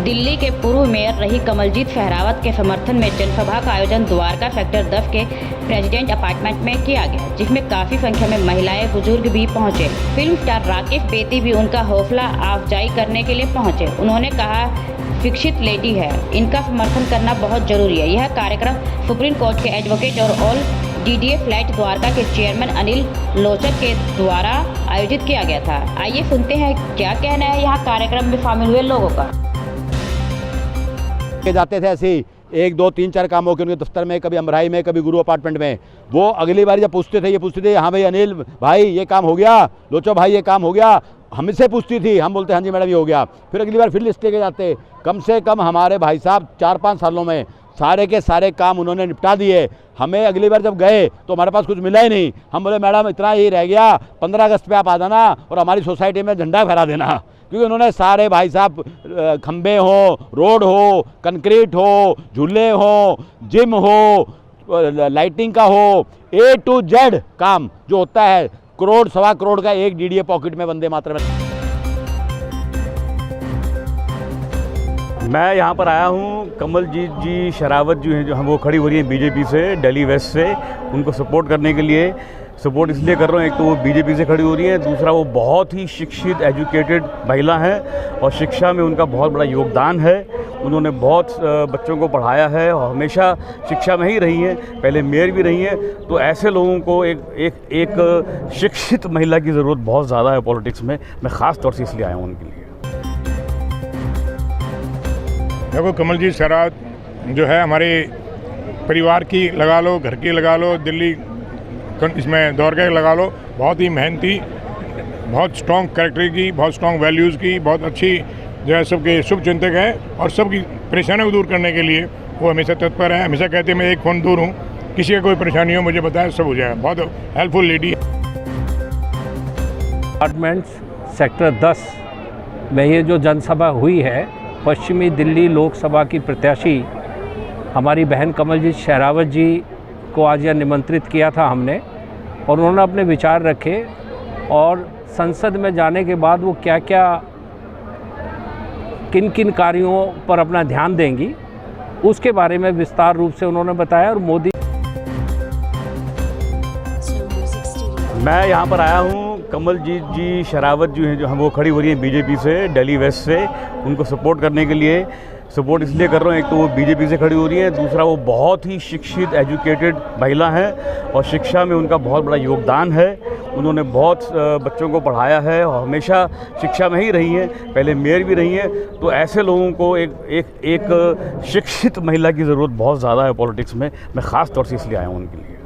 दिल्ली के पूर्व मेयर रही कमलजीत सहरावत के समर्थन में जनसभा का आयोजन द्वारका सेक्टर 10 के प्रेसिडेंट अपार्टमेंट में किया गया, जिसमें काफी संख्या में महिलाएं बुजुर्ग भी पहुंचे। फिल्म स्टार राकेश बेती भी उनका हौसला अफजाई करने के लिए पहुंचे। उन्होंने कहा, शिक्षित लेडी है, इनका समर्थन करना बहुत जरूरी है। यह कार्यक्रम सुप्रीम कोर्ट के एडवोकेट और ऑल DDA फ्लैट द्वारका के चेयरमैन अनिल लोचक के द्वारा आयोजित किया गया था। आइए सुनते हैं क्या कहना है यहाँ कार्यक्रम में शामिल हुए लोगों का। जाते थे ऐसे ही 1 2 3 4 काम हो के उनके दफ्तर में, कभी अमराई में, कभी गुरु अपार्टमेंट में। वो अगली बार जब पूछते थे हाँ भाई अनिल भाई ये काम हो गया, लोचो भाई ये काम हो गया, हमसे पूछती थी, हम बोलते हाँ जी मैडम ये हो गया। फिर अगली बार फिर लिस्ट लेके जाते। कम से कम हमारे भाई साहब 4-5 सालों में सारे के सारे काम उन्होंने निपटा दिए। हमें अगली बार जब गए तो हमारे पास कुछ मिला ही नहीं। हम बोले मैडम इतना ही रह गया, 15 अगस्त पे आप आ जाना और हमारी सोसाइटी में झंडा फहरा देना, क्योंकि उन्होंने सारे भाई साहब खंबे हो, रोड हो, कंक्रीट हो, झूले हो, जिम हो, लाइटिंग का हो, A to Z काम जो होता है, करोड़ सवा करोड़ का एक DDA पॉकेट में वंदे मातरम में। मैं यहाँ पर आया हूँ, कमलजीत जी सहरावत जो हैं, जो हम वो खड़ी हो रही हैं बीजेपी से, दिल्ली वेस्ट से, उनको सपोर्ट करने के लिए। सपोर्ट इसलिए कर रहा हूँ, एक तो वो बीजेपी से खड़ी हो रही है, दूसरा वो बहुत ही शिक्षित एजुकेटेड महिला हैं और शिक्षा में उनका बहुत बड़ा योगदान है। उन्होंने बहुत बच्चों को पढ़ाया है और हमेशा शिक्षा में ही रही हैं, पहले मेयर भी रही हैं। तो ऐसे लोगों को एक शिक्षित महिला की ज़रूरत बहुत ज़्यादा है पॉलिटिक्स में। मैं ख़ास तौर से इसलिए आया हूँ उनके लिए। देखो कमलजीत सहरावत जो है हमारे परिवार की लगा लो, घर की लगा लो, दिल्ली इसमें द्वारका लगा लो, बहुत ही मेहनती, बहुत स्ट्रॉन्ग कैरेक्टर की, बहुत स्ट्रॉन्ग वैल्यूज़ की, बहुत अच्छी जो है सबके शुभ चिंतक हैं और सबकी परेशानियों को दूर करने के लिए वो हमेशा तत्पर है। हमेशा कहते हैं मैं एक फ़ोन दूर हूँ, किसी का कोई परेशानी हो मुझे बताए, सब हो जाएगा। बहुत हेल्पफुल लेडी है। अपार्टमेंट्स सेक्टर 10 में ये जो जनसभा हुई है, पश्चिमी दिल्ली लोकसभा की प्रत्याशी हमारी बहन कमलजीत सहरावत जी को आज यह निमंत्रित किया था हमने, और उन्होंने अपने विचार रखे और संसद में जाने के बाद वो क्या क्या किन किन कार्यों पर अपना ध्यान देंगी उसके बारे में विस्तार रूप से उन्होंने बताया। और मोदी मैं यहाँ पर आया हूँ, कमलजीत जी सहरावत जो हैं, जो हम वो खड़ी हो रही हैं बीजेपी से, दिल्ली वेस्ट से, उनको सपोर्ट करने के लिए। सपोर्ट इसलिए कर रहा हूँ, एक तो वो बीजेपी से खड़ी हो रही है, दूसरा वो बहुत ही शिक्षित एजुकेटेड महिला हैं और शिक्षा में उनका बहुत बड़ा योगदान है। उन्होंने बहुत बच्चों को पढ़ाया है और हमेशा शिक्षा में ही रही हैं, पहले मेयर भी रही हैं। तो ऐसे लोगों को एक शिक्षित महिला की ज़रूरत बहुत ज़्यादा है पॉलिटिक्स में। मैं ख़ास तौर से इसलिए आया हूँ उनके लिए।